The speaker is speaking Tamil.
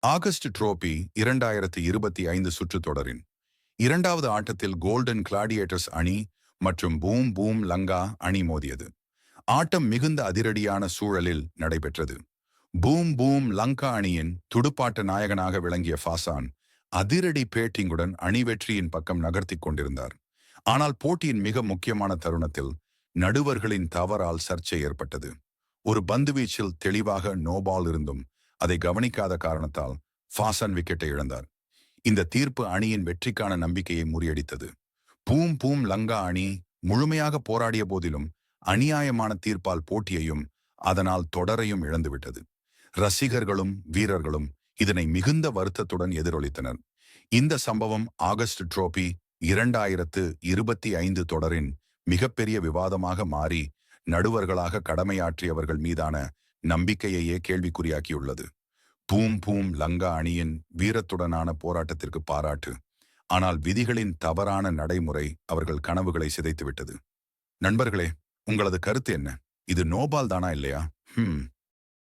ஆகஸ்ட் ட்ரோபி 2025 சுற்றுத் தொடரின் இரண்டாவது ஆட்டத்தில் கோல்டன் கிளாடியேட்டர்ஸ் அணி மற்றும் பூம் பூம் லங்கா அணி மோதியது. ஆட்டம் மிகுந்த அதிரடியான சூழலில் நடைபெற்றது. பூம் பூம் லங்கா அணியின் துடுப்பாட்ட நாயகனாக விளங்கிய ஃபாசான் அதிரடி பேட்டிங்குடன் அணி வெற்றியின் பக்கம் நகர்த்திக் கொண்டிருந்தார். ஆனால் போட்டியின் மிக முக்கியமான தருணத்தில் நடுவர்களின் தவறால் சர்ச்சை ஏற்பட்டது. ஒரு பந்துவீச்சில் தெளிவாக நோபால் இருந்தும் அதை கவனிக்காத காரணத்தால் ஃபாசன் விக்கெட்டை இழந்தார். இந்த தீர்ப்பு அணியின் வெற்றிக்கான நம்பிக்கையை முறியடித்தது. பூம் பூம் லங்கா அணி முழுமையாக போராடிய போதிலும் அநியாயமான தீர்ப்பால் போட்டியையும் அதனால் தொடரையும் இழந்துவிட்டது. ரசிகர்களும் வீரர்களும் இதனை மிகுந்த வருத்தத்துடன் எதிரொலித்தனர். இந்த சம்பவம் ஆகஸ்ட் ட்ரோபி 2025 தொடரின் மிகப்பெரிய விவாதமாக மாறி நடுவர்களாக கடமையாற்றியவர்கள் மீதான நம்பிக்கையையே கேள்விக்குறியாக்கியுள்ளது. பூம் பூம் லங்கா அணியின் வீரத்துடனான போராட்டத்திற்கு பாராட்டு. ஆனால் விதிகளின் தவறான நடைமுறை அவர்கள் கனவுகளை சிதைத்துவிட்டது. நண்பர்களே, உங்களது கருத்து என்ன? இது நோபால் தானா இல்லையா?